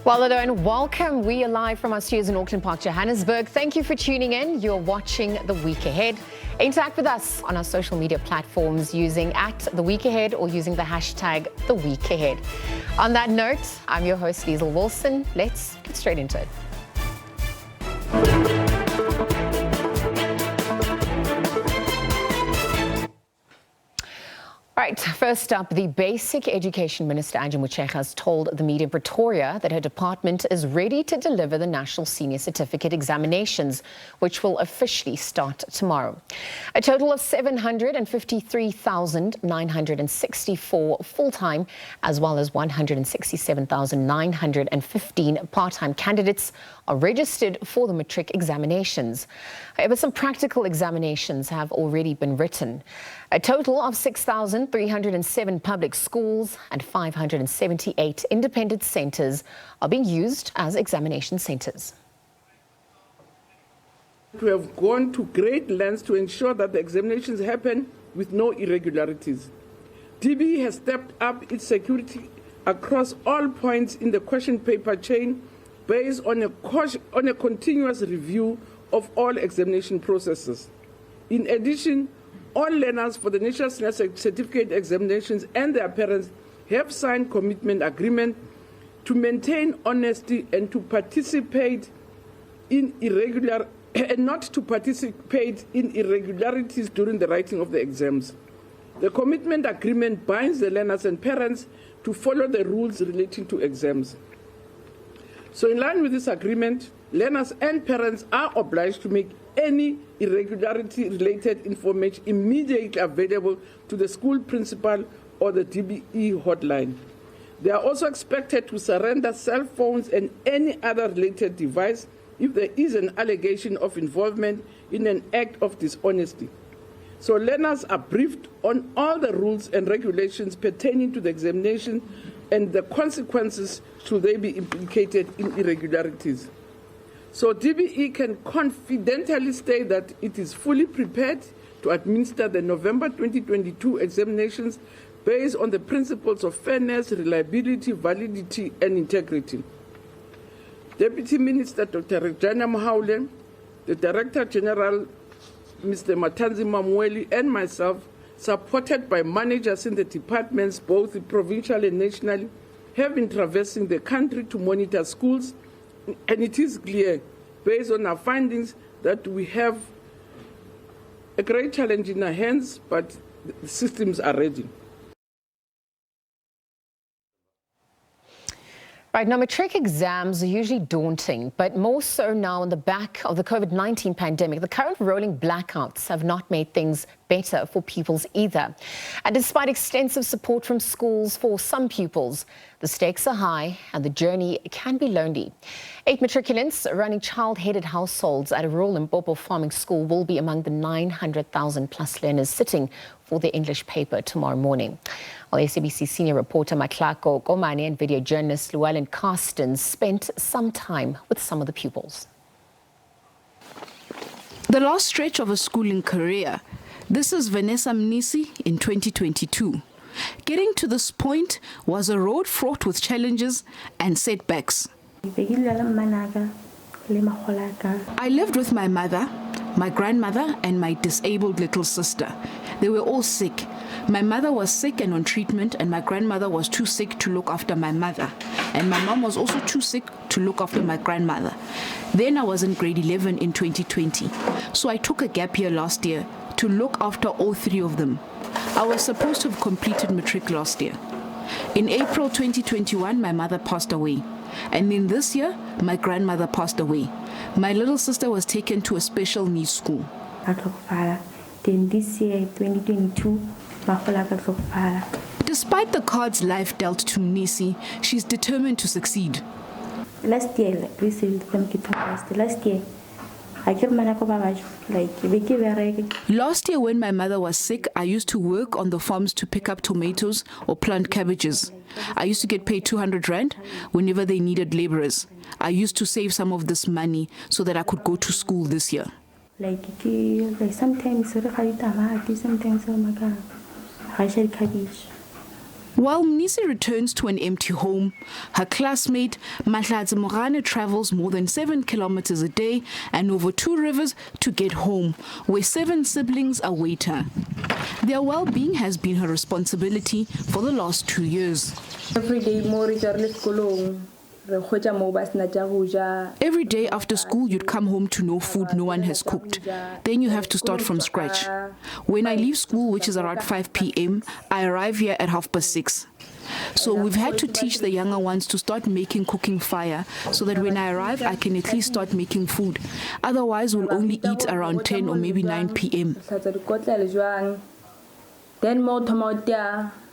Well, hello and welcome. We are live from our studios in Auckland Park, Johannesburg. Thank you for tuning in. You're watching The Week Ahead. Interact with us on our social media platforms using @TheWeekAhead or using the hashtag #TheWeekAhead. On that note, I'm your host, Liesl Wilson. Let's get straight into it. Right, first up, the Basic Education Minister, Angie Motshekga, has told the media in Pretoria that her department is ready to deliver the National Senior Certificate examinations, which will officially start tomorrow. A total of 753,964 full-time, as well as 167,915 part-time candidates are registered for the matric examinations. However, some practical examinations have already been written. A total of 6,307 public schools and 578 independent centres are being used as examination centres. We have gone to great lengths to ensure that the examinations happen with no irregularities. DBE has stepped up its security across all points in the question paper chain based on a continuous review of all examination processes. In addition, all learners for the National Senior Certificate examinations and their parents have signed commitment agreement to maintain honesty and to participate in not to participate in irregularities during the writing of the exams. The commitment agreement binds the learners and parents to follow the rules relating to exams. So in line with this agreement, learners and parents are obliged to make any irregularity-related information immediately available to the school principal or the DBE hotline. They are also expected to surrender cell phones and any other related device if there is an allegation of involvement in an act of dishonesty. So learners are briefed on all the rules and regulations pertaining to the examination and the consequences should they be implicated in irregularities. So DBE can confidently state that it is fully prepared to administer the November 2022 examinations based on the principles of fairness, reliability, validity, and integrity. Deputy Minister Dr. Rejana Mohaule, the Director General Mr. Matanzi Mamweli, and myself, supported by managers in the departments, both provincial and national, have been traversing the country to monitor schools. And it is clear, based on our findings, that we have a great challenge in our hands, but the systems are ready. Right, now matric exams are usually daunting, but more so now on the back of the COVID-19 pandemic. The current rolling blackouts have not made things better for pupils either. And despite extensive support from schools for some pupils, the stakes are high and the journey can be lonely. 8 matriculants running child-headed households at a rural Limpopo farming school will be among the 900,000 plus learners sitting for the English paper tomorrow morning. Well, SABC senior reporter Matlako Komane and video journalist Llewellyn Carstens spent some time with some of the pupils. The last stretch of a schooling career. This is Vanessa Mnisi in 2022. Getting to this point was a road fraught with challenges and setbacks. I lived with my mother, my grandmother, and my disabled little sister. They were all sick. My mother was sick and on treatment, and my grandmother was too sick to look after my mother. And my mom was also too sick to look after my grandmother. Then I was in grade 11 in 2020. So I took a gap year last year to look after all 3 of them. I was supposed to have completed matric last year. In April 2021, my mother passed away. And then this year, my grandmother passed away. My little sister was taken to a special needs school. Then this year, 2022, Despite the cards life dealt to Mnisi, she's determined to succeed. Last year, last year, Last year when my mother was sick, I used to work on the farms to pick up tomatoes or plant cabbages. I used to get paid 200 rand whenever they needed laborers. I used to save some of this money so that I could go to school this year. Like sometimes sometimes cabbage. While Mnisi returns to an empty home, her classmate Mahlatse Morane travels more than 7 kilometers a day and over 2 rivers to get home, where 7 siblings await her. Their well-being has been her responsibility for the last 2 years. Every day after school, you'd come home to no food no one has cooked. Then you have to start from scratch. When I leave school, which is around 5 p.m., I arrive here at 6:30. So we've had to teach the younger ones to start making cooking fire so that when I arrive, I can at least start making food. Otherwise, we'll only eat around 10 or maybe 9 p.m.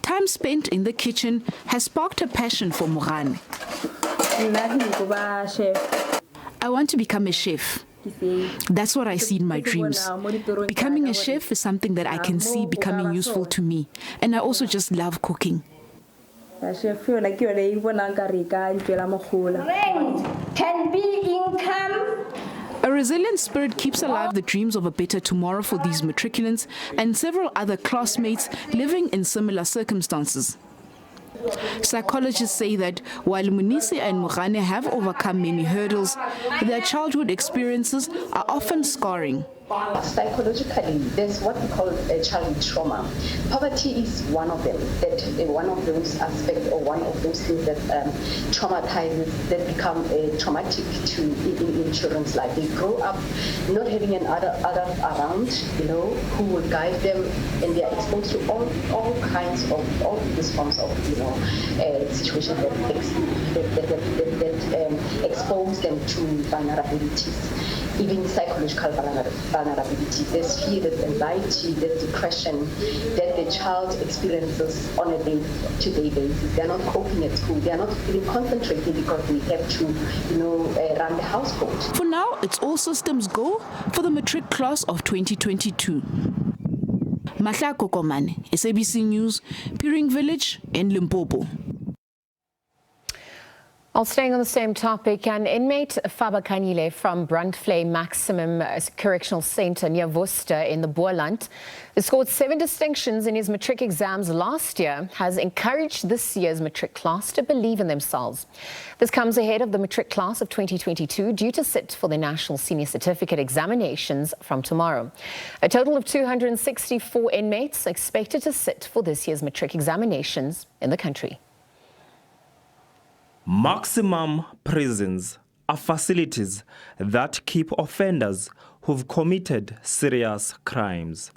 Time spent in the kitchen has sparked a passion for Morane. I want to become a chef. That's what I see in my dreams. Becoming a chef is something that I can see becoming useful to me. And I also just love cooking. Can be income. A resilient spirit keeps alive the dreams of a better tomorrow for these matriculants and several other classmates living in similar circumstances. Psychologists say that while Mnisi and Morane have overcome many hurdles, their childhood experiences are often scarring. Psychologically, there's what we call a childhood trauma. Poverty is one of them, one of those aspects or one of those things that traumatizes, that become traumatic in children's life. They grow up not having another around, who will guide them, and they are exposed to all kinds of all these forms of, situations that expose them to vulnerabilities. Even psychological vulnerability. There's fear, there's anxiety, there's depression that the child experiences on a day-to-day basis. They're not coping at school. They're not even concentrating because they have to, run the household. For now, it's all systems go for the matric class of 2022. Mahla Kokomane, SABC News, Piring Village in Limpopo. Well, staying on the same topic, an inmate, Faba Kanyile from Brandvlei Maximum Correctional Centre near Worcester in the Boerland, who scored 7 distinctions in his matric exams last year, has encouraged this year's matric class to believe in themselves. This comes ahead of the matric class of 2022 due to sit for the National Senior Certificate examinations from tomorrow. A total of 264 inmates are expected to sit for this year's matric examinations in the country. Maximum prisons are facilities that keep offenders who've committed serious crimes.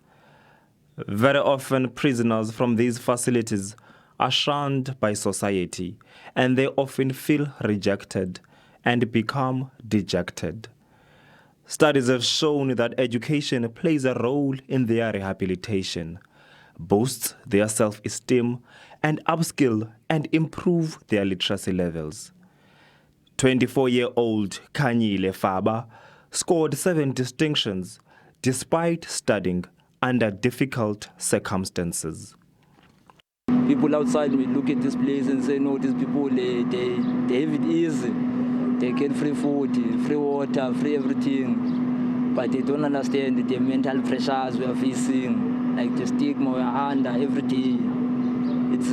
Very often, prisoners from these facilities are shunned by society, and they often feel rejected and become dejected. Studies have shown that education plays a role in their rehabilitation, boosts their self-esteem, and upskill and improve their literacy levels. 24-year-old Kanyile Faba scored 7 distinctions despite studying under difficult circumstances. People outside will look at this place and say, no, these people, they have it easy. They get free food, free water, free everything. But they don't understand the mental pressures we are facing, like the stigma we are under every day. It's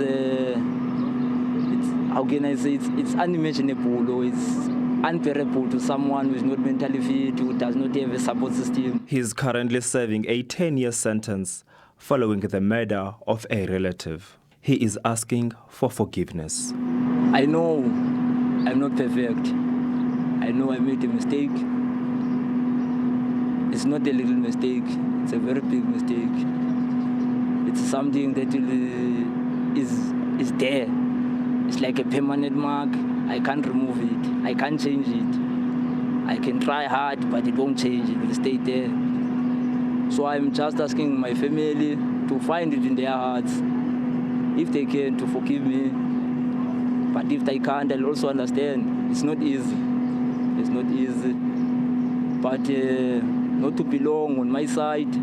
how can I say, it's unimaginable, or it's unbearable to someone who is not mentally fit, who does not have a support system. He is currently serving a 10-year sentence following the murder of a relative. He is asking for forgiveness. I know I'm not perfect. I know I made a mistake. It's not a little mistake, it's a very big mistake. It's something that is there. It's like a permanent mark. I can't remove it. I can't change it. I can try hard, but it won't change. It will stay there. So I'm just asking my family to find it in their hearts, if they can, to forgive me. But if they can't, I'll also understand. It's not easy. It's not easy. But not to be long on my side.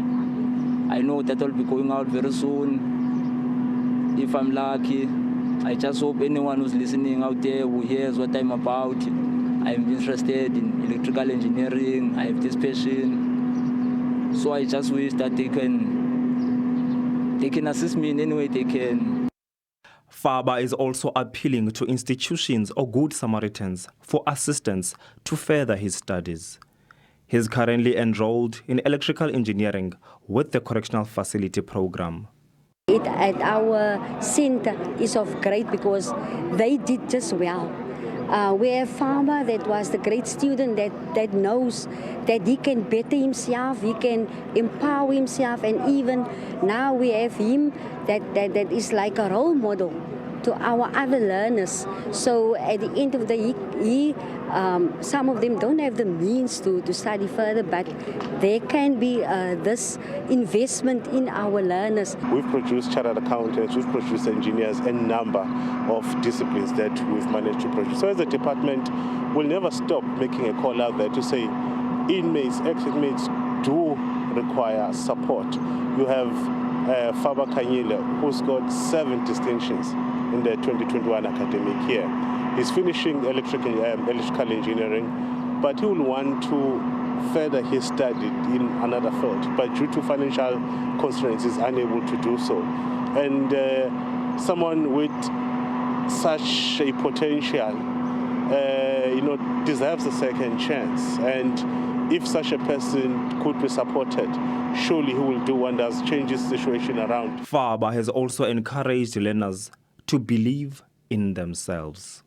I know that I'll be going out very soon. If I'm lucky, I just hope anyone who's listening out there who hears what I'm about. I'm interested in electrical engineering. I have this passion. So I just wish that they can assist me in any way they can. Faba is also appealing to institutions or Good Samaritans for assistance to further his studies. He is currently enrolled in electrical engineering with the Correctional Facility Program. At our center is of great because they did just well. We have Farmer that was the great student that knows that he can better himself, he can empower himself, and even now we have him that is like a role model to our other learners. So at the end of the year, some of them don't have the means to study further, but there can be this investment in our learners. We've produced chartered accountants, we've produced engineers, a number of disciplines that we've managed to produce. So as a department, we'll never stop making a call out there to say inmates, ex-inmates do require support. You have Faba Kanyile, who's got 7 distinctions in the 2021 academic year. He's finishing electrical engineering, but he will want to further his study in another field, but due to financial constraints, he's unable to do so. And someone with such a potential, deserves a second chance. And if such a person could be supported, surely he will do wonders, change his situation around. Faba has also encouraged learners to believe in themselves.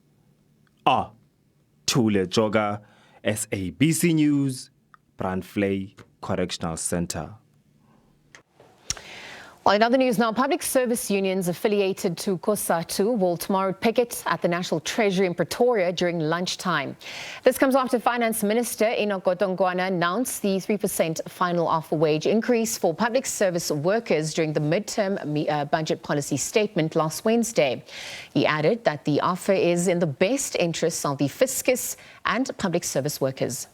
Thule Joga, SABC News, Brandflay Correctional Center. Well, in other news now, public service unions affiliated to COSATU will tomorrow picket at the National Treasury in Pretoria during lunchtime. This comes after Finance Minister Enoch Godongwana announced the 3% final offer wage increase for public service workers during the midterm budget policy statement last Wednesday. He added that the offer is in the best interests of the fiscus and public service workers.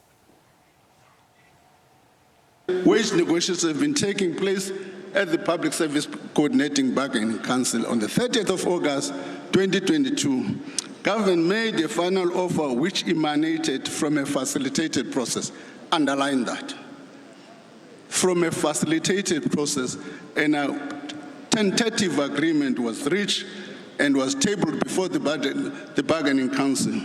Wage negotiations have been taking place at the Public Service Coordinating Bargaining Council on the 30th of August 2022. Government made a final offer which emanated from a facilitated process. Underline that. From a facilitated process, and a tentative agreement was reached and was tabled before the Bargaining Council.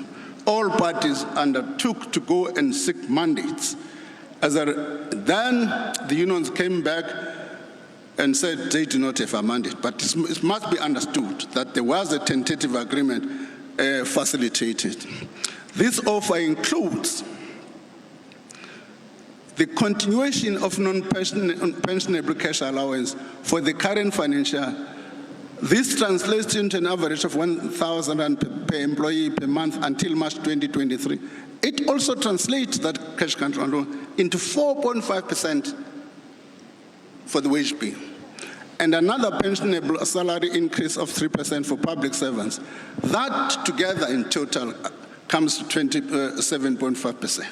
All parties undertook to go and seek mandates. Then the unions came back and said they do not have a mandate. But it must be understood that there was a tentative agreement facilitated. This offer includes the continuation of non-pensionable cash allowance for the current financial. This translates into an average of 1,000 rand per employee per month until March 2023. It also translates that cash control into 4.5% for the wage bill, and another pensionable salary increase of 3% for public servants. That together in total comes to 27.5%.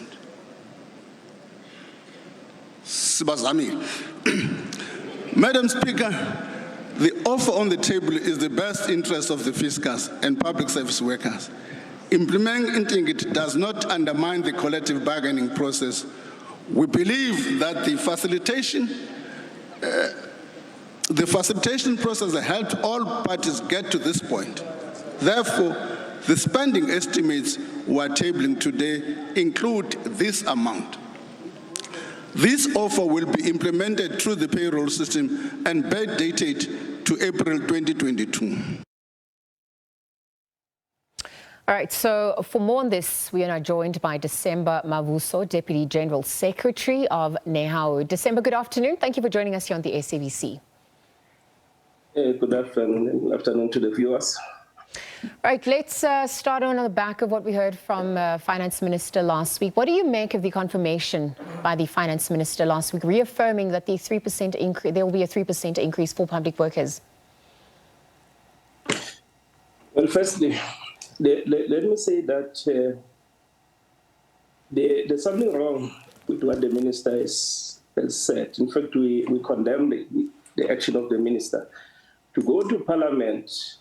Madam Speaker, the offer on the table is the best interest of the fiscus and public service workers. Implementing it does not undermine the collective bargaining process. We believe that the facilitation process has helped all parties get to this point. Therefore, the spending estimates we are tabling today include this amount. This offer will be implemented through the payroll system and backdated to April 2022. All right, so for more on this, we are now joined by December Mavuso, Deputy General Secretary of NEHAWU. December, good afternoon. Thank you for joining us here on the SABC. Good afternoon to the viewers. All right, let's start on the back of what we heard from Finance Minister last week. What do you make of the confirmation by the Finance Minister last week, reaffirming that the 3% increase, there will be a 3% increase for public workers? Well, firstly, let me say that there's something wrong with what the minister has said. In fact, we condemn the action of the minister to go to Parliament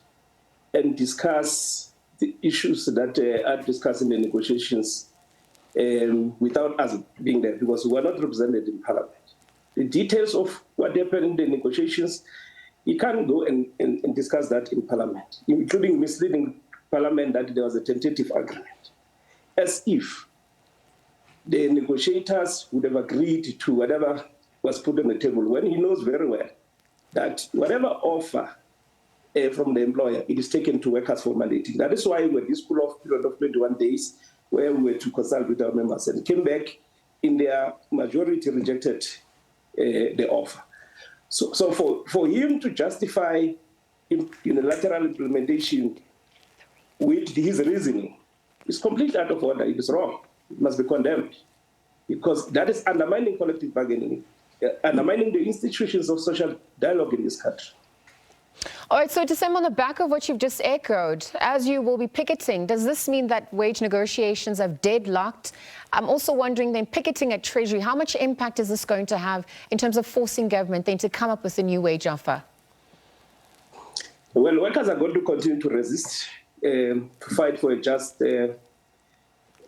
and discuss the issues that are discussed in the negotiations without us being there, because we are not represented in Parliament. The details of what happened in the negotiations You can't go and discuss that in Parliament, including misleading Parliament that there was a tentative agreement, as if the negotiators would have agreed to whatever was put on the table, when he knows very well that whatever offer from the employer, it is taken to workers for mandating. That is why we had this cool-off period of 21 days where we were to consult with our members and came back in their majority rejected the offer. So for him to justify unilateral implementation with his reasoning is completely out of order. It is wrong. It must be condemned because that is undermining collective bargaining, undermining the institutions of social dialogue in this country. All right, so December, on the back of what you've just echoed, as you will be picketing, does this mean that wage negotiations have deadlocked? I'm also wondering then, picketing at Treasury, how much impact is this going to have in terms of forcing government then to come up with a new wage offer? Well, workers are going to continue to resist, to fight for a just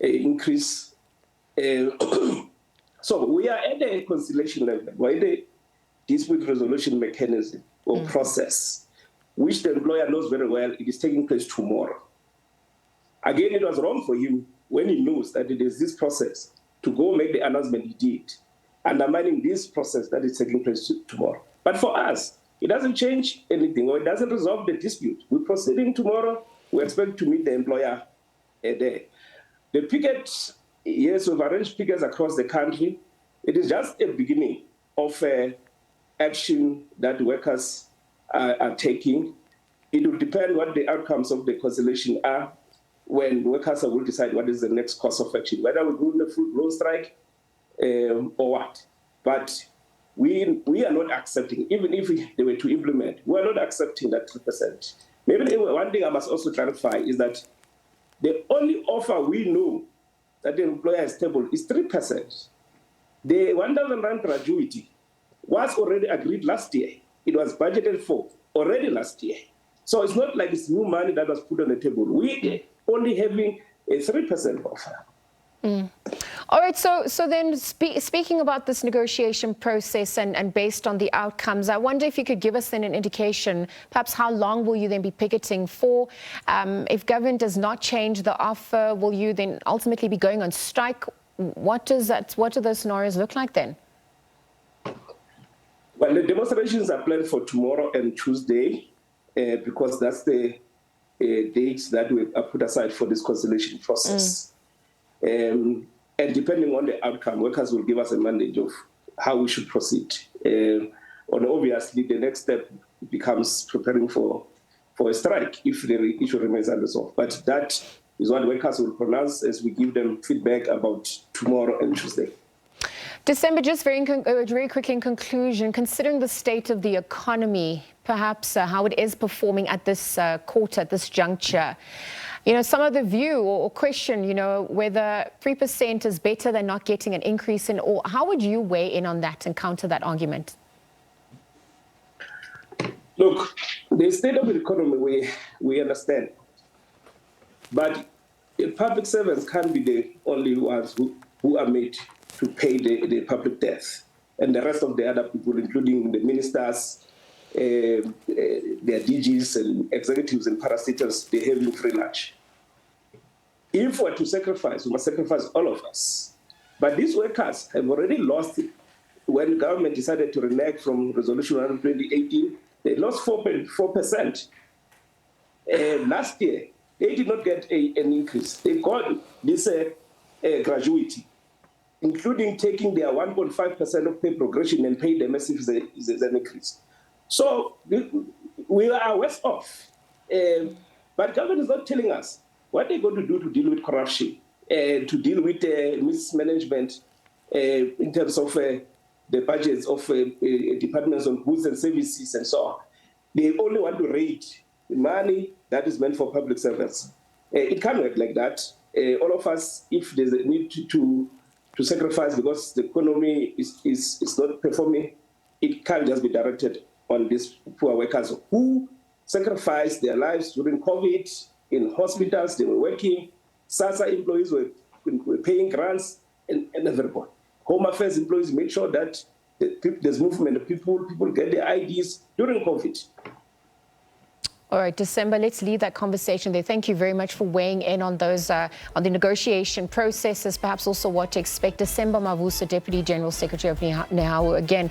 increase. So we are at a conciliation level. We're at a dispute resolution mechanism or process, which the employer knows very well it is taking place tomorrow. Again, it was wrong for him when he knows that it is this process to go make the announcement he did, undermining this process that is taking place tomorrow. But for us, it doesn't change anything or it doesn't resolve the dispute. We're proceeding tomorrow. We expect to meet the employer there. The pickets, yes, we've arranged pickets across the country. It is just a beginning of action that workers are taking. It will depend what the outcomes of the conciliation are when workers will decide what is the next course of action, whether we go in a full-blown strike or what. But we are not accepting, even if they were to implement, we are not accepting that 3%. Maybe one thing I must also clarify is that the only offer we know that the employer has tabled is 3%. The 1,000 Rand gratuity was already agreed last year. It was budgeted for already last year. So it's not like it's new money that was put on the table. We only having a 3% offer. All right, so then speaking about this negotiation process and based on the outcomes, I wonder if you could give us then an indication, perhaps how long will you then be picketing for? If government does not change the offer, will you then ultimately be going on strike? What do those scenarios look like then? Well, the demonstrations are planned for tomorrow and Tuesday because that's the dates that we have put aside for this conciliation process. And depending on the outcome, workers will give us a mandate of how we should proceed. And obviously, the next step becomes preparing for a strike if the issue remains unresolved. But that is what workers will pronounce as we give them feedback about tomorrow and Tuesday. December, just very quickly in conclusion, considering the state of the economy, perhaps how it is performing at this quarter, at this juncture, some of the view or question, whether 3% is better than not getting an increase in all. How would you weigh in on that and counter that argument? Look, the state of the economy, we understand. But the public servants can't be the only ones who are made to pay the public debt. And the rest of the other people, including the ministers, their DGs and executives and parastatals, they have free lunch. If we're to sacrifice, we must sacrifice all of us. But these workers have already lost it. When government decided to renege from Resolution 1 2018, they lost 4%. Last year, they did not get an increase. They got this gratuity, including taking their 1.5% of pay progression and pay them as if there's an increase. So we are worse off. But government is not telling us what they're going to do to deal with corruption, to deal with mismanagement in terms of the budgets of departments on goods and services and so on. They only want to raid the money that is meant for public servants. It can't work like that. All of us, if there's a need to sacrifice because the economy is not performing, it can't just be directed on these poor workers who sacrificed their lives during COVID in hospitals. They were working. SASA employees were paying grants and everybody. Home Affairs employees made sure that there's movement. People get the IDs during COVID. All right, December, let's leave that conversation there. Thank you very much for weighing in on those, on the negotiation processes, perhaps also what to expect. December Mavuso, Deputy General Secretary of NEHAWU, again,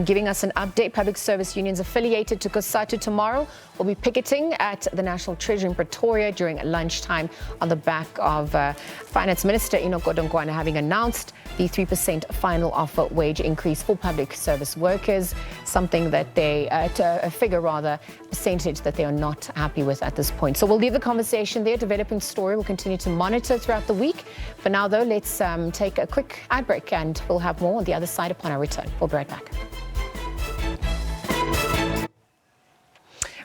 giving us an update. Public service unions affiliated to COSATU tomorrow will be picketing at the National Treasury in Pretoria during lunchtime on the back of Finance Minister Enoch Godongwana having announced the 3% final offer wage increase for public service workers, something that they, a figure rather, percentage that they are not happy with at this point. So we'll leave the conversation there. Developing story we'll continue to monitor throughout the week. For now, though, let's take a quick ad break and we'll have more on the other side upon our return. We'll be right back.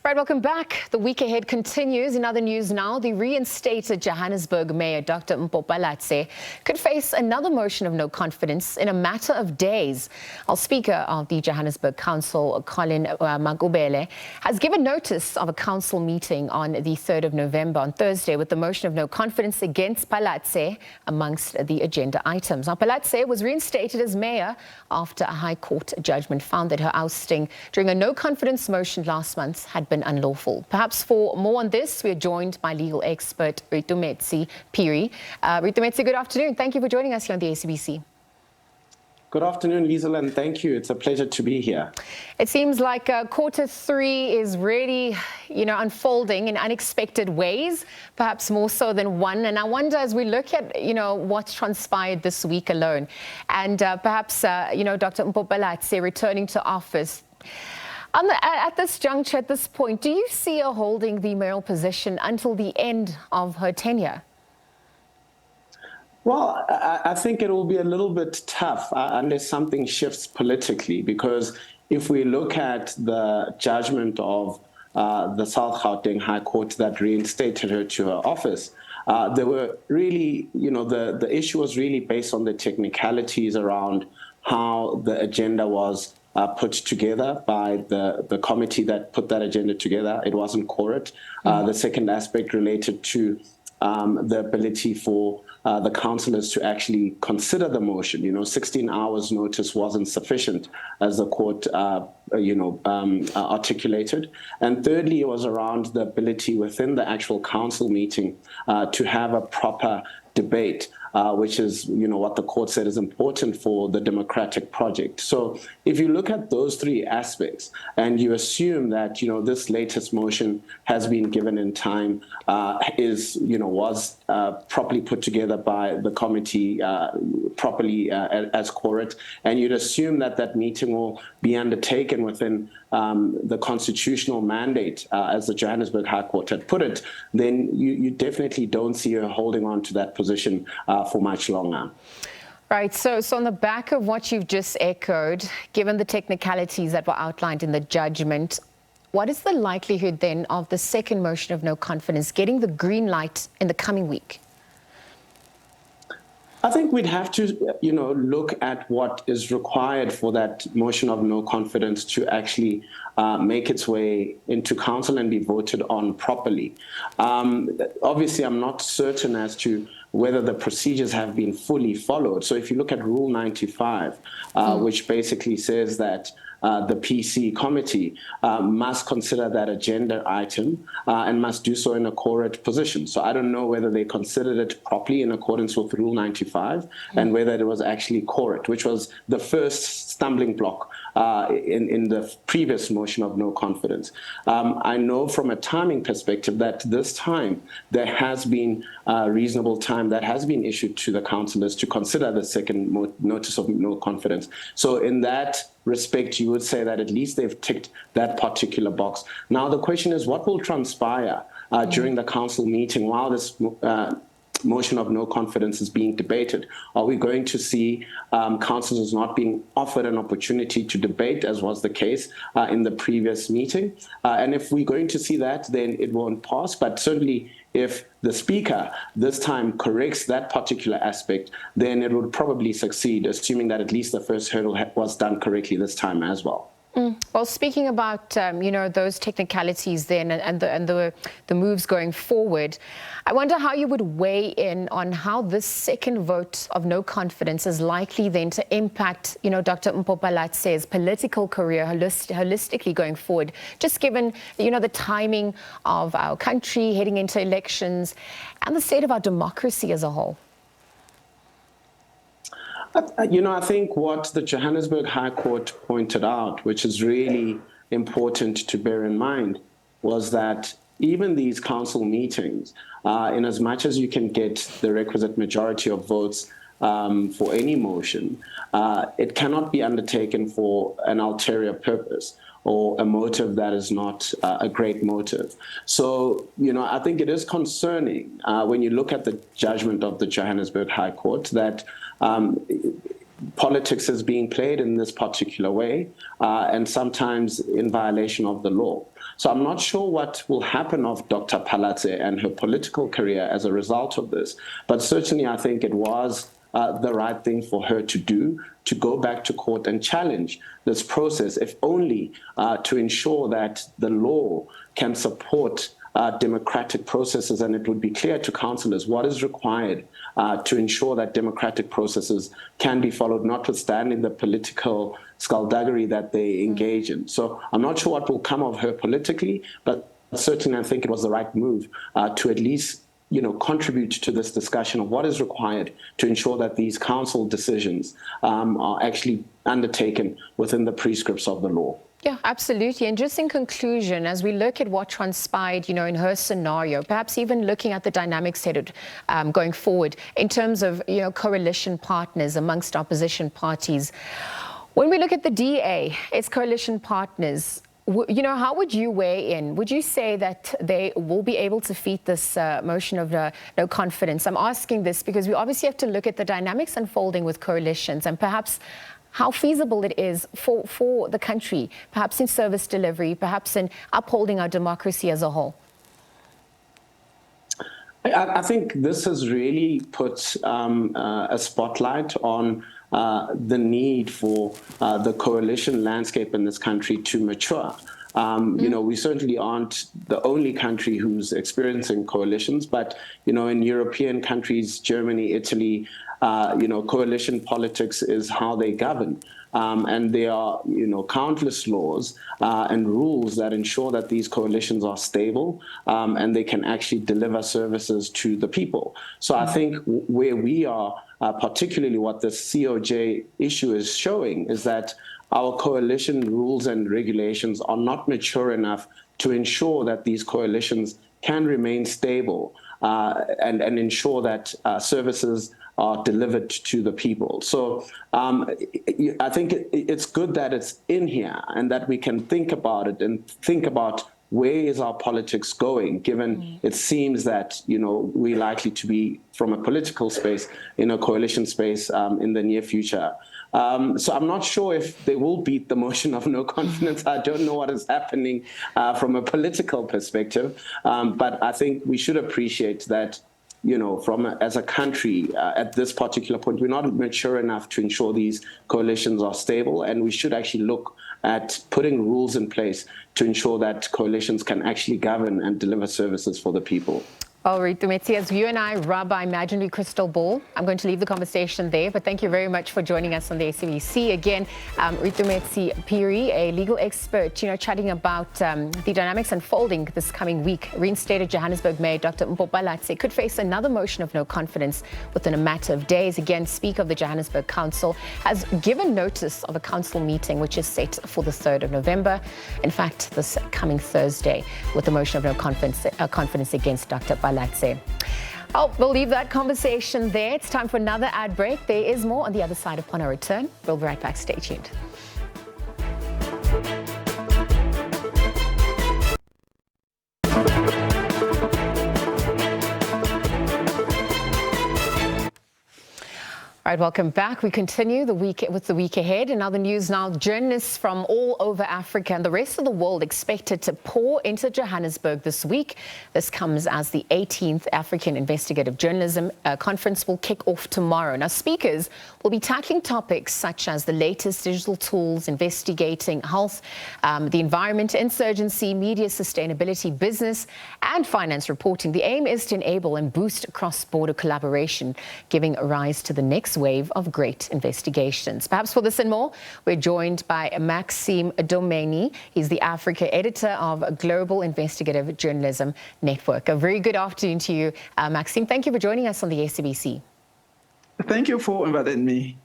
Right, welcome back. The week ahead continues. In other news now, the reinstated Johannesburg Mayor, Dr. Mpopalatse, could face another motion of no confidence in a matter of days. Our Speaker of the Johannesburg Council, Colin Magubele, has given notice of a council meeting on the 3rd of November, on Thursday, with the motion of no confidence against Palatse amongst the agenda items. Now, Palatse was reinstated as mayor after a High Court judgment found that her ousting during a no confidence motion last month had been unlawful. Perhaps for more on this, we are joined by legal expert Ritumetse Phiri. Ritumetse, good afternoon. Thank you for joining us here on the SABC. Good afternoon, Liesel, and thank you. It's a pleasure to be here. It seems like quarter three is really, unfolding in unexpected ways, perhaps more so than one. And I wonder, as we look at, what's transpired this week alone, and perhaps, Dr. Mpopalatse returning to office, at this juncture, at this point, do you see her holding the mayoral position until the end of her tenure? Well, I think it will be a little bit tough unless something shifts politically, because if we look at the judgment of the South Gauteng High Court that reinstated her to her office, there were really, the issue was really based on the technicalities around how the agenda was put together by the committee that put that agenda together. It wasn't quorate. The second aspect related to the ability for the councillors to actually consider the motion. 16 hours notice wasn't sufficient, as the court, articulated. And thirdly, it was around the ability within the actual council meeting to have a proper debate, which is, what the court said is important for the democratic project. So if you look at those three aspects and you assume that, this latest motion has been given in time, was properly put together by the committee properly as quorate, and you'd assume that that meeting will be undertaken within the constitutional mandate, as the Johannesburg High Court had put it, then you definitely don't see her holding on to that position for much longer. Right, so on the back of what you've just echoed, given the technicalities that were outlined in the judgment, what is the likelihood then of the second motion of no confidence getting the green light in the coming week? I think we'd have to, look at what is required for that motion of no confidence to actually make its way into council and be voted on properly. Obviously, I'm not certain as to whether the procedures have been fully followed. So if you look at Rule 95, which basically says that the PC committee must consider that agenda item and must do so in a quorate position. So I don't know whether they considered it properly in accordance with Rule 95 and whether it was actually quorate, which was the first stumbling block in the previous motion of no confidence. I know from a timing perspective that this time there has been reasonable time that has been issued to the councillors to consider the second notice of no confidence. So in that respect, you would say that at least they've ticked that particular box. Now, the question is, what will transpire during the council meeting while this motion of no confidence is being debated? Are we going to see councillors not being offered an opportunity to debate, as was the case in the previous meeting? And if we're going to see that, then it won't pass. But certainly, if the Speaker this time corrects that particular aspect, then it would probably succeed, assuming that at least the first hurdle was done correctly this time as well. Well, speaking about those technicalities then and the moves going forward, I wonder how you would weigh in on how this second vote of no confidence is likely then to impact Dr. Mpopalatse's political career holistically going forward, just given the timing of our country heading into elections and the state of our democracy as a whole. I think what the Johannesburg High Court pointed out, which is really important to bear in mind, was that even these council meetings, in as much as you can get the requisite majority of votes for any motion, it cannot be undertaken for an ulterior purpose or a motive that is not a great motive. So, I think it is concerning when you look at the judgment of the Johannesburg High Court that politics is being played in this particular way, and sometimes in violation of the law. So I'm not sure what will happen of Dr. Palatse and her political career as a result of this, but certainly I think it was the right thing for her to do, to go back to court and challenge this process, if only to ensure that the law can support democratic processes, and it would be clear to councillors what is required to ensure that democratic processes can be followed, notwithstanding the political skullduggery that they engage in. So I'm not sure what will come of her politically, but certainly I think it was the right move to at least contribute to this discussion of what is required to ensure that these council decisions are actually undertaken within the prescripts of the law. Yeah, absolutely. And just in conclusion, as we look at what transpired, in her scenario, perhaps even looking at the dynamics headed going forward in terms of, coalition partners amongst opposition parties. When we look at the DA, its coalition partners, how would you weigh in? Would you say that they will be able to defeat this motion of no confidence? I'm asking this because we obviously have to look at the dynamics unfolding with coalitions and perhaps how feasible it is for the country, perhaps in service delivery, perhaps in upholding our democracy as a whole. I think this has really put a spotlight on the need for the coalition landscape in this country to mature. We certainly aren't the only country who's experiencing coalitions, but, in European countries, Germany, Italy, coalition politics is how they govern. And there are, countless laws and rules that ensure that these coalitions are stable and they can actually deliver services to the people. So I think where we are, particularly what the COJ issue is showing, is that our coalition rules and regulations are not mature enough to ensure that these coalitions can remain stable and ensure that services are delivered to the people. So I think it's good that it's in here and that we can think about it and think about where is our politics going, given it seems that, we're likely to be, from a political space, in a coalition space in the near future. So I'm not sure if they will beat the motion of no confidence. I don't know what is happening from a political perspective, but I think we should appreciate that, as a country, at this particular point, we're not mature enough to ensure these coalitions are stable, and we should actually look at putting rules in place to ensure that coalitions can actually govern and deliver services for the people. Well, Ritumetsi, as you and I rub our imaginary crystal ball, I'm going to leave the conversation there, but thank you very much for joining us on the SABC. Again, Ritumetsi Piri, a legal expert, chatting about the dynamics unfolding this coming week. Reinstated Johannesburg Mayor Dr. Mpopalatse could face another motion of no confidence within a matter of days. Again, Speaker of the Johannesburg Council has given notice of a council meeting which is set for the 3rd of November. In fact, this coming Thursday, with the motion of no confidence against Dr. Palatse. We'll leave that conversation there. It's time for another ad break. There is more on the other side upon our return. We'll be right back. Stay tuned. All Right, welcome back. We continue the week with the week ahead. In other news now, journalists from all over Africa and the rest of the world expected to pour into Johannesburg this week. This comes as the 18th African Investigative Journalism Conference will kick off tomorrow. Now, speakers will be tackling topics such as the latest digital tools, investigating health, the environment, insurgency, media sustainability, business and finance reporting. The aim is to enable and boost cross-border collaboration, giving rise to the next wave of great investigations. Perhaps for this and more, we're joined by Maxime Domeni. He's the Africa editor of Global Investigative Journalism Network. A very good afternoon to you, Maxime. Thank you for joining us on the SABC. Thank you for inviting me.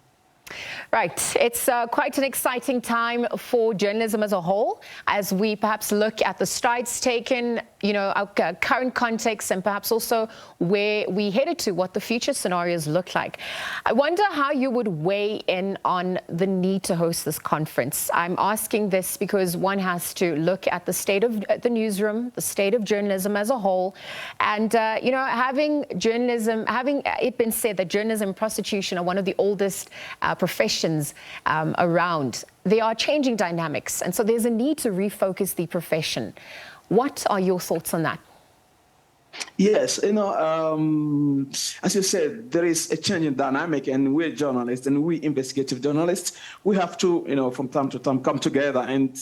Right. It's quite an exciting time for journalism as a whole, as we perhaps look at the strides taken, our current context, and perhaps also where we headed to, what the future scenarios look like. I wonder how you would weigh in on the need to host this conference. I'm asking this because one has to look at the state of the newsroom, the state of journalism as a whole, and, having it been said that journalism and prosecution are one of the oldest professions around. They are changing dynamics, and so there's a need to refocus the profession. What are your thoughts on that? Yes, as you said, there is a change in dynamic, and we're journalists and we investigative journalists. We have to, from time to time, come together and,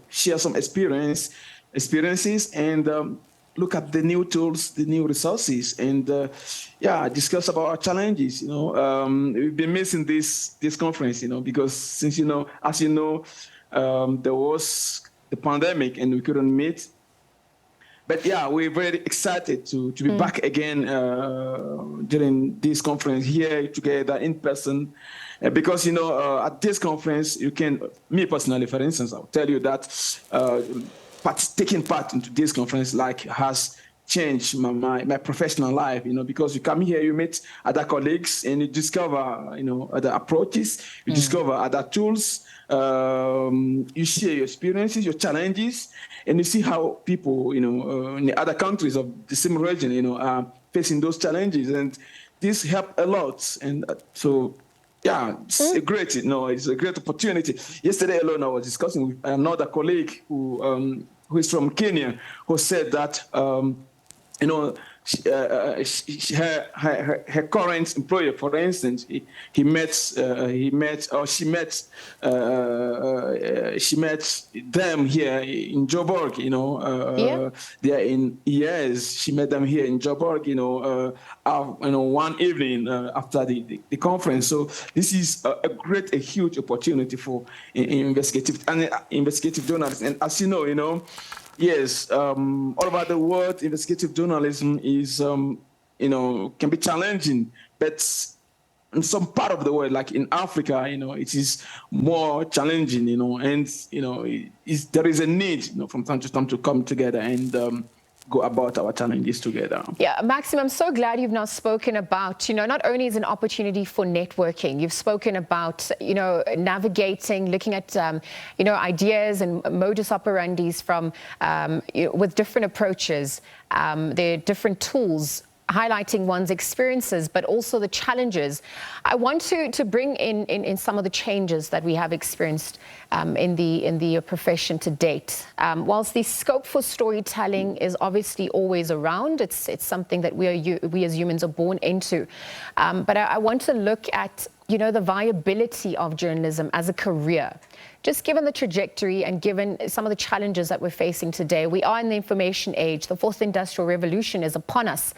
share some experiences and look at the new tools, the new resources, and discuss about our challenges. We've been missing this conference, because since as there was the pandemic and we couldn't meet. But we're very excited to be back again during this conference here together in person, because at this conference me personally, for instance, I'll tell you that. Taking part into this conference has changed my professional life, because you come here, you meet other colleagues and you discover, other approaches, you discover other tools, you share your experiences, your challenges, and you see how people, in the other countries of the same region, are facing those challenges. And this helped a lot. And it's a great, it's a great opportunity. Yesterday alone, I was discussing with another colleague who is from Kenya, who said that, her current employer, for instance, she met them here in Joburg. They are in years. She met them here in Joburg. One evening after the conference. So this is a huge opportunity for investigative journalists. And as you know. Yes, all over the world, investigative journalism is, can be challenging, but in some part of the world, like in Africa, it is more challenging, and, there is a need, from time to time to come together and go about our challenges together. Yeah, Maxime, I'm so glad you've now spoken about, not only as an opportunity for networking, you've spoken about, navigating, looking at, ideas and modus operandis from, with different approaches, there are different tools, highlighting one's experiences, but also the challenges. I want to bring in some of the changes that we have experienced in the profession to date. Whilst the scope for storytelling is obviously always around, it's something that we as humans are born into. But I want to look at the viability of journalism as a career. Just given the trajectory and given some of the challenges that we're facing today, we are in the information age. The fourth industrial revolution is upon us.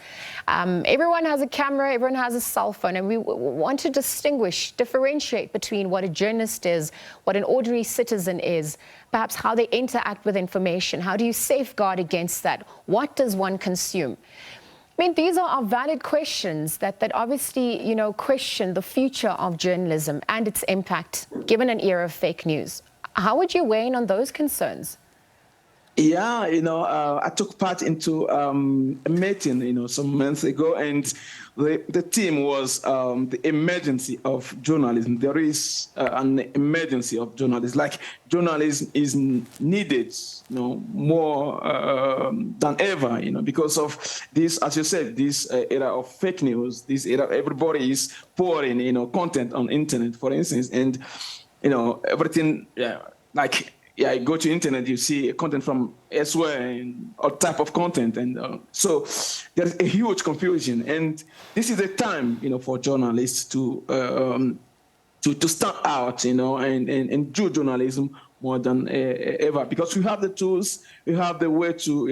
Everyone has a camera, everyone has a cell phone, and we want to differentiate between what a journalist is, what an ordinary citizen is, perhaps how they interact with information. How do you safeguard against that? What does one consume? I mean, these are valid questions that obviously, question the future of journalism and its impact, given an era of fake news. How would you weigh in on those concerns? Yeah, I took part into a meeting, some months ago, and the theme was the emergency of journalism. There is an emergency of journalism. Like journalism is needed, more than ever, because of this, as you said, this era of fake news. This era, everybody is pouring, content on internet, for instance, and everything, yeah, you go to internet, you see content from elsewhere and all type of content. And so there's a huge confusion. And this is a time, for journalists to stand out, and do journalism more than ever, because we have the tools, we have the way to,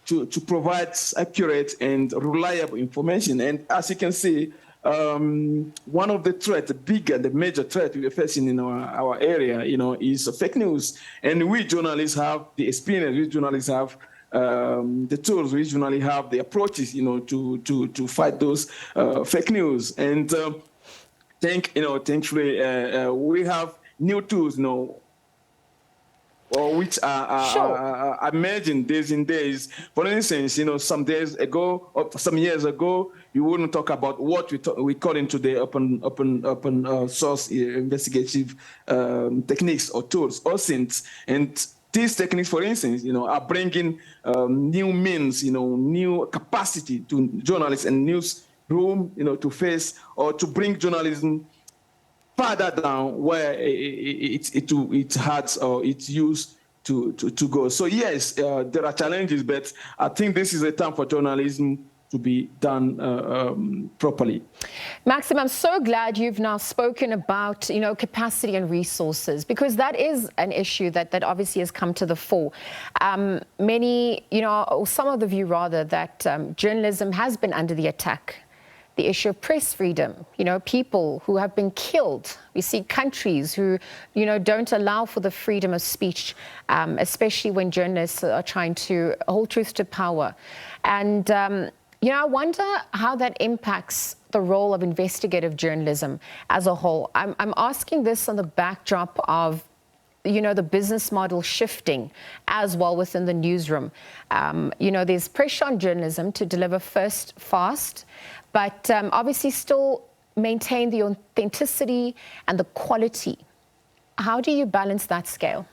to provide accurate and reliable information. And as you can see, one of the threats, the major threat we're facing in our area, is fake news. And we journalists have the experience, we journalists have the tools, we journalists have the approaches, to fight those fake news. And thankfully, we have new tools, or which are emerging days in days. For instance, some days ago or some years ago, you wouldn't talk about what we call into the open source investigative techniques or tools or synths. And these techniques, for instance, are bringing new means, new capacity to journalists and newsroom, to face or to bring journalism further down where it has or it's used to go. So yes, there are challenges, but I think this is a time for journalism to be done properly. Maxim, I'm so glad you've now spoken about, capacity and resources, because that is an issue that obviously has come to the fore. Many, or some of the view rather, that journalism has been under the attack. The issue of press freedom, people who have been killed. We see countries who, don't allow for the freedom of speech, especially when journalists are trying to hold truth to power. And, I wonder how that impacts the role of investigative journalism as a whole. I'm asking this on the backdrop of the business model shifting as well within the newsroom. There's pressure on journalism to deliver first fast, but obviously still maintain the authenticity and the quality. How do you balance that scale?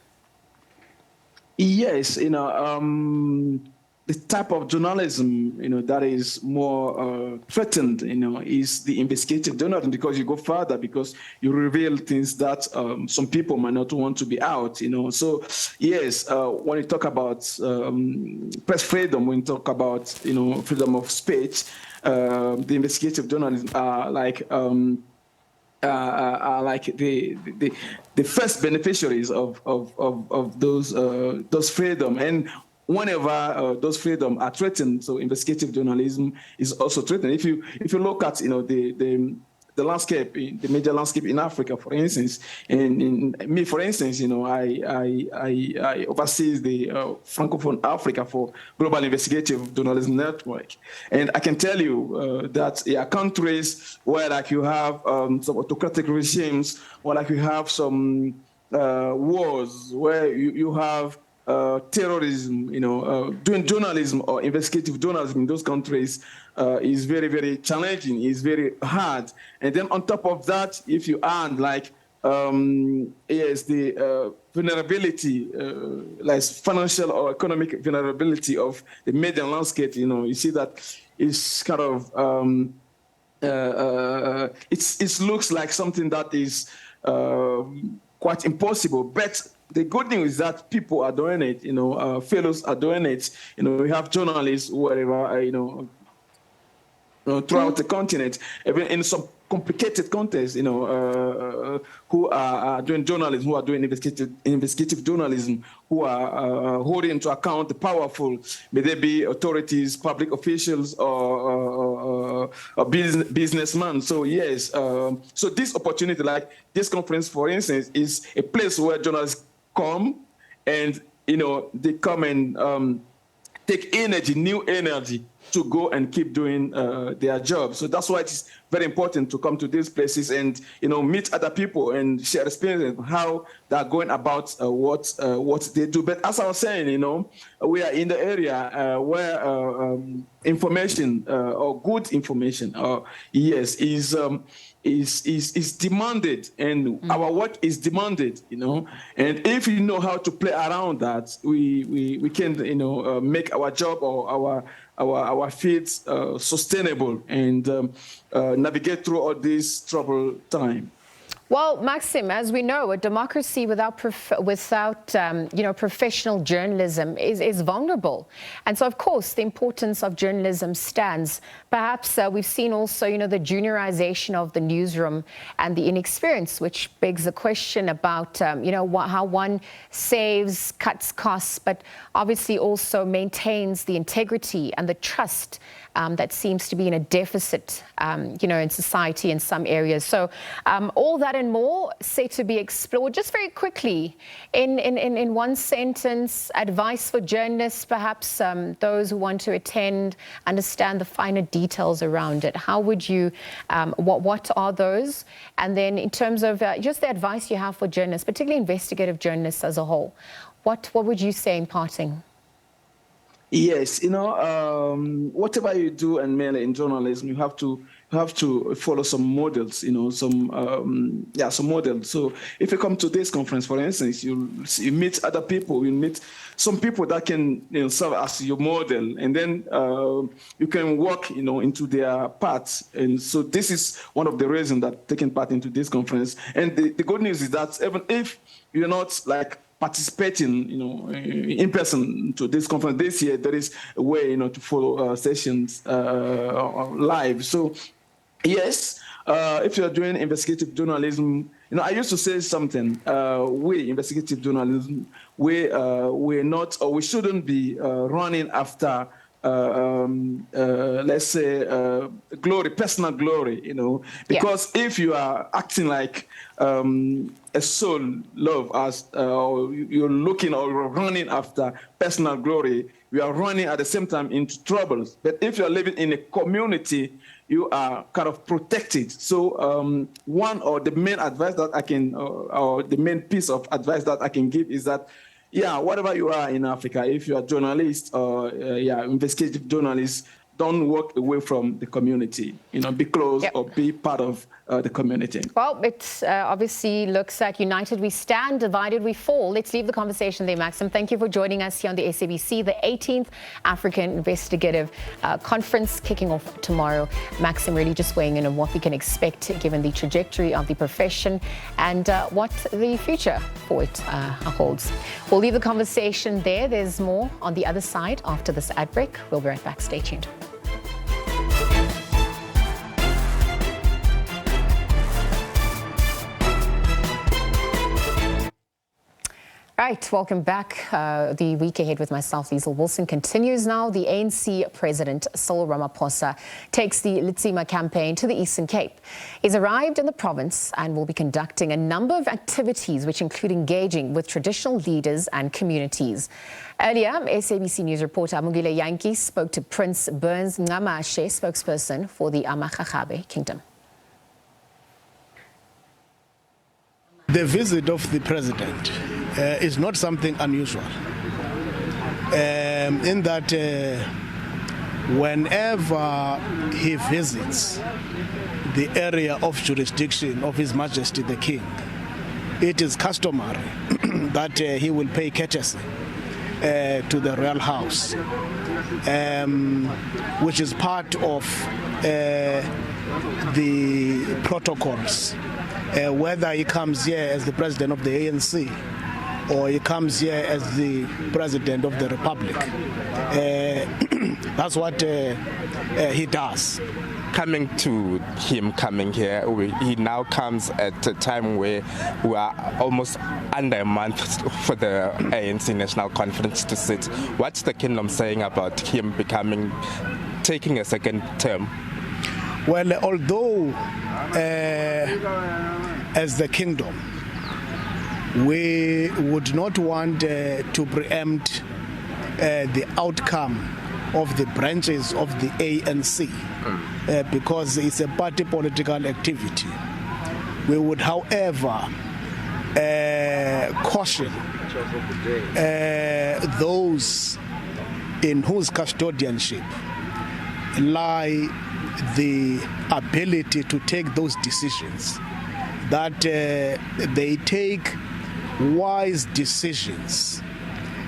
Yes, the type of journalism, that is more threatened, is the investigative journalism, because you go further, because you reveal things that some people might not want to be out, So yes, when you talk about press freedom, when you talk about, freedom of speech, the investigative journalism are like the first beneficiaries of those freedom. And whenever those freedom are threatened, so investigative journalism is also threatened. If you look at the landscape, the major landscape in Africa, for instance, and in me, for instance, I oversee the Francophone Africa for Global Investigative Journalism Network, and I can tell you that countries where you have some autocratic regimes, where you have some wars, where you have terrorism, doing journalism or investigative journalism in those countries is very, very challenging, is very hard. And then on top of that, if you add the vulnerability, like financial or economic vulnerability of the media landscape, you see that it's kind of, it looks like something that is quite impossible. But the good news is that people are doing it, fellows are doing it. We have journalists wherever, throughout the continent, even in some complicated contexts, who are doing journalism, who are doing investigative journalism, who are holding into account the powerful, may they be authorities, public officials, or businessmen. So yes, so this opportunity, like this conference, for instance, is a place where journalists come and, they come and take energy, new energy, to go and keep doing their job. So that's why it's very important to come to these places and meet other people and share experience of how they're going about what they do. But as I was saying, we are in the area where information or good information, is demanded, and our work is demanded, and if you know how to play around that, we can make our job or our fields sustainable and navigate through all this troubled time. Well, Maxim, as we know, a democracy without professional journalism is vulnerable. And so, of course, the importance of journalism stands. Perhaps we've seen also, the juniorization of the newsroom and the inexperience, which begs the question about, how one saves, cuts costs, but obviously also maintains the integrity and the trust that seems to be in a deficit, in society in some areas. So all that and more say to be explored. Just very quickly, in one sentence, advice for journalists, perhaps those who want to attend, understand the finer details around it. How would you, what are those? And then in terms of just the advice you have for journalists, particularly investigative journalists as a whole, what would you say in parting? Yes, whatever you do and mainly in journalism, you have to follow some models, some models. So if you come to this conference, for instance, you meet other people, you meet some people that can serve as your model, and then you can walk, into their paths. And so this is one of the reasons that taking part into this conference. And the good news is that even if you're not participating, in person to this conference this year, there is a way, to follow sessions live. So, yes, if you're doing investigative journalism, I used to say something. We investigative journalism, we're not, or we shouldn't be running after. Let's say glory, personal glory, because if you are acting like a soul love us, or you're looking or running after personal glory, we are running at the same time into troubles. But if you're living in a community, you are kind of protected. So one or the main advice that I can, or the main piece of advice that I can give is that, whatever you are in Africa, if you are a journalist or investigative journalist, don't walk away from the community. Be close or be part of the community. Well, it obviously looks at united we stand, divided we fall. Let's leave the conversation there, Maxim. Thank you for joining us here on the SABC, the 18th African Investigative Conference kicking off tomorrow. Maxim really just weighing in on what we can expect given the trajectory of the profession and what the future for it holds. We'll leave the conversation there. There's more on the other side after this ad break. We'll be right back. Stay tuned. Right, welcome back. The week ahead with myself, Liesl Wilson, continues now. The ANC President, Cyril Ramaphosa, takes the Letsima campaign to the Eastern Cape. He's arrived in the province and will be conducting a number of activities, which include engaging with traditional leaders and communities. Earlier, SABC News reporter Amugile Yankee spoke to Prince Burns Ngamashe, spokesperson for the Amakhachabe Kingdom. The visit of the president is not something unusual, in that whenever he visits the area of jurisdiction of His Majesty the King, it is customary that he will pay courtesy to the royal house, which is part of the protocols. Whether he comes here as the president of the ANC or he comes here as the president of the Republic. That's what he does. Coming here, he now comes at a time where we are almost under a month for the ANC National Conference to sit. What's the kingdom saying about him taking a second term? Well, although as the kingdom, we would not want to preempt the outcome of the branches of the ANC because it's a party political activity. We would, however, caution those in whose custodianship lie the ability to take those decisions, that they take wise decisions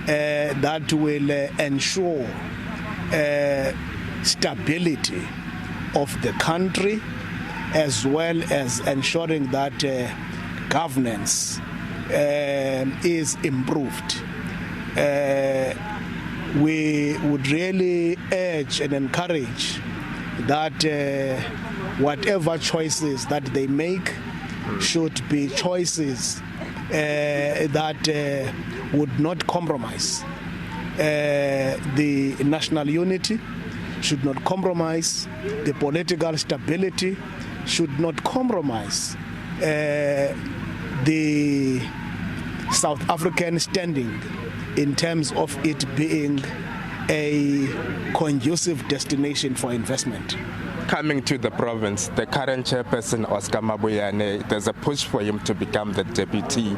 that will ensure stability of the country, as well as ensuring that governance is improved. We would really urge and encourage that whatever choices that they make should be choices that would not compromise the national unity, should not compromise the political stability, should not compromise the South African standing in terms of it being a conducive destination for investment. Coming to the province, the current chairperson, Oscar Mabuyane, there's a push for him to become the deputy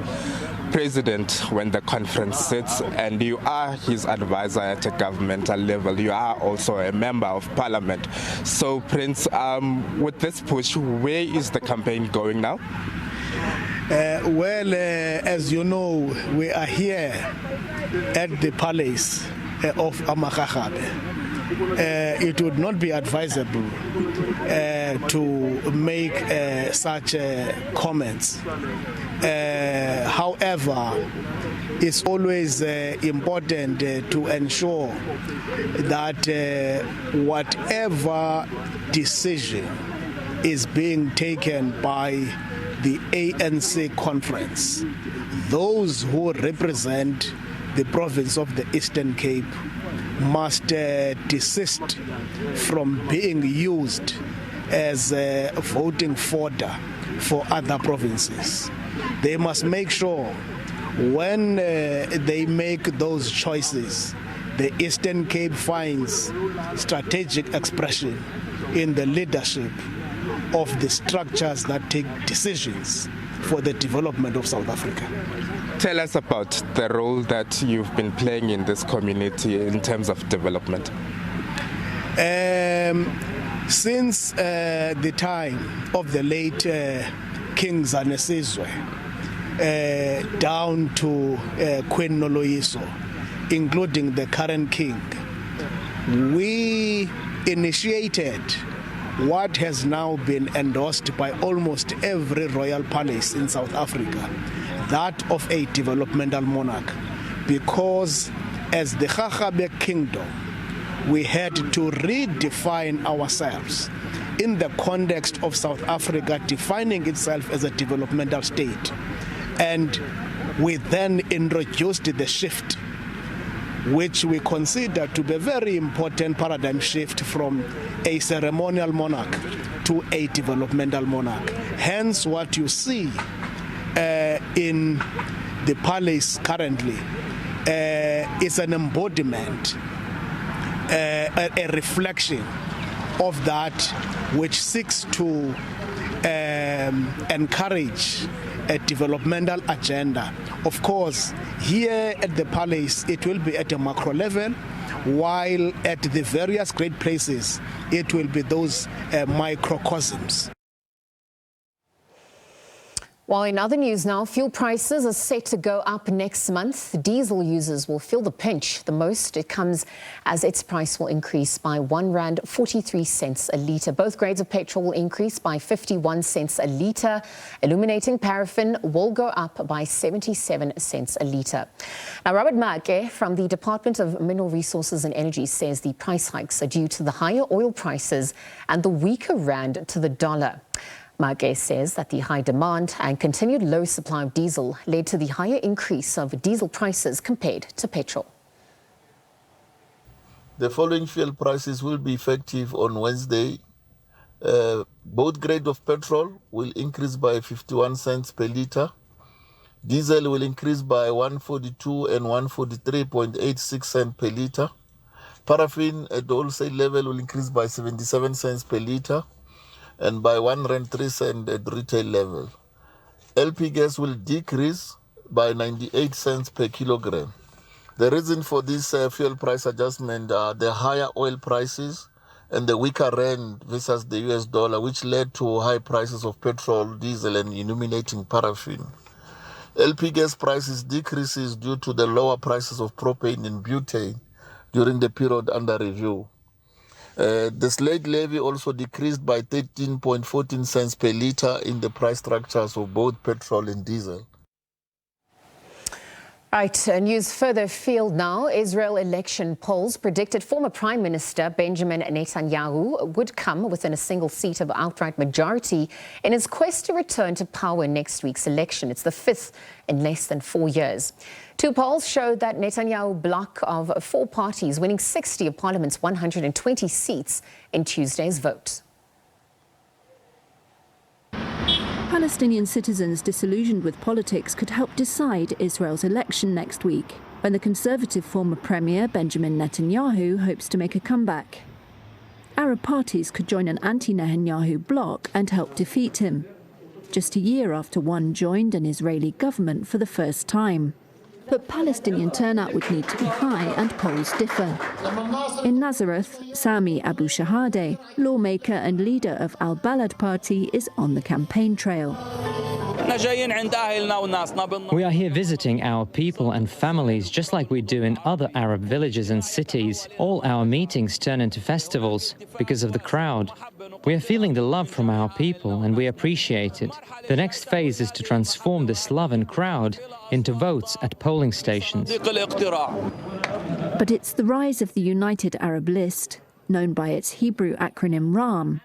president when the conference sits, and you are his advisor at a governmental level. You are also a member of parliament. So, Prince, with this push, where is the campaign going now? As you know, we are here at the palace of Amakhabe. It would not be advisable to make such comments. However, it's always important to ensure that whatever decision is being taken by the ANC conference, those who represent the province of the Eastern Cape must desist from being used as voting fodder for other provinces. They must make sure when they make those choices, the Eastern Cape finds strategic expression in the leadership of the structures that take decisions for the development of South Africa. Tell us about the role that you've been playing in this community in terms of development. Since the time of the late King Zanesizwe down to Queen Noloyiso, including the current king, we initiated what has now been endorsed by almost every royal palace in South Africa, that of a developmental monarch, because as the Kgagabe kingdom, we had to redefine ourselves in the context of South Africa defining itself as a developmental state. And we then introduced the shift, which we consider to be a very important paradigm shift from a ceremonial monarch to a developmental monarch. Hence, what you see in the palace currently is an embodiment, a reflection of that which seeks to encourage a developmental agenda. Of course, here at the palace, it will be at a macro level, while at the various great places, it will be those microcosms. Well, in other news now, fuel prices are set to go up next month. Diesel users will feel the pinch the most. It comes as its price will increase by R1.43 a litre. Both grades of petrol will increase by 51 cents a litre. Illuminating paraffin will go up by 77 cents a litre. Now, Robert Maake from the Department of Mineral Resources and Energy says the price hikes are due to the higher oil prices and the weaker rand to the dollar. Maake says that the high demand and continued low supply of diesel led to the higher increase of diesel prices compared to petrol. The following fuel prices will be effective on Wednesday. Both grades of petrol will increase by 51 cents per litre. Diesel will increase by 142 and 143.86 cents per litre. Paraffin at the wholesale level will increase by 77 cents per litre and by 1 rand 3 cents at retail level. LP gas will decrease by 98 cents per kilogram. The reason for this fuel price adjustment are the higher oil prices and the weaker rand versus the US dollar, which led to high prices of petrol, diesel, and illuminating paraffin. LP gas prices decreases due to the lower prices of propane and butane during the period under review. The slate levy also decreased by 13.14 cents per litre in the price structures of both petrol and diesel. Right, news further afield now. Israel election polls predicted former Prime Minister Benjamin Netanyahu would come within a single seat of outright majority in his quest to return to power in next week's election. It's the fifth in less than 4 years. Two polls showed that Netanyahu bloc of 4 parties winning 60 of Parliament's 120 seats in Tuesday's vote. Palestinian citizens disillusioned with politics could help decide Israel's election next week, when the conservative former Premier Benjamin Netanyahu hopes to make a comeback. Arab parties could join an anti-Netanyahu bloc and help defeat him, just a year after one joined an Israeli government for the first time. But Palestinian turnout would need to be high and polls differ. In Nazareth, Sami Abu Shahadeh, lawmaker and leader of Al-Balad party, is on the campaign trail. We are here visiting our people and families just like we do in other Arab villages and cities. All our meetings turn into festivals because of the crowd. We are feeling the love from our people and we appreciate it. The next phase is to transform this love and crowd into votes at polling stations. But it's the rise of the United Arab List, known by its Hebrew acronym RAM,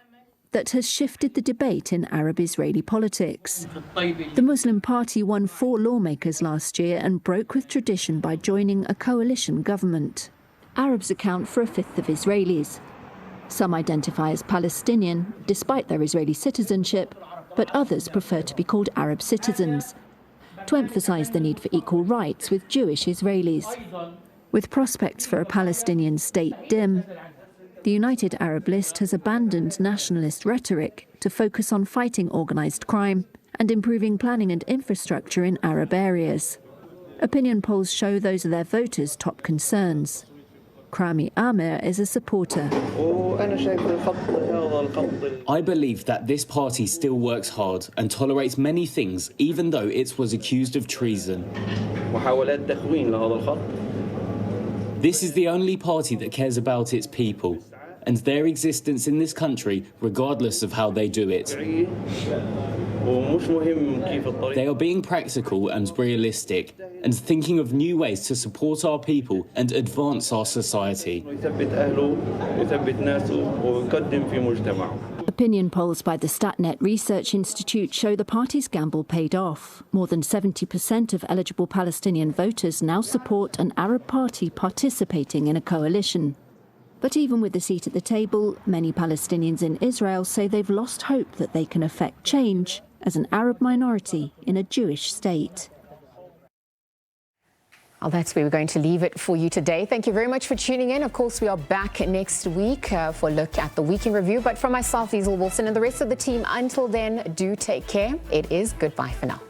that has shifted the debate in Arab-Israeli politics. The Muslim party won 4 lawmakers last year and broke with tradition by joining a coalition government. Arabs account for 1/5 of Israelis. Some identify as Palestinian, despite their Israeli citizenship, but others prefer to be called Arab citizens, to emphasize the need for equal rights with Jewish Israelis. With prospects for a Palestinian state dim, the United Arab List has abandoned nationalist rhetoric to focus on fighting organized crime and improving planning and infrastructure in Arab areas. Opinion polls show those are their voters' top concerns. Krami Amir is a supporter. I believe that this party still works hard and tolerates many things, even though it was accused of treason. This is the only party that cares about its people and their existence in this country, regardless of how they do it. They are being practical and realistic and thinking of new ways to support our people and advance our society. Opinion polls by the Statnet Research Institute show the party's gamble paid off. More than 70% of eligible Palestinian voters now support an Arab party participating in a coalition. But even with a seat at the table, many Palestinians in Israel say they've lost hope that they can affect change as an Arab minority in a Jewish state. Well, that's where we're going to leave it for you today. Thank you very much for tuning in. Of course, we are back next week for a look at the week in review. But from myself, Liesl Wilson, and the rest of the team, until then, do take care. It is goodbye for now.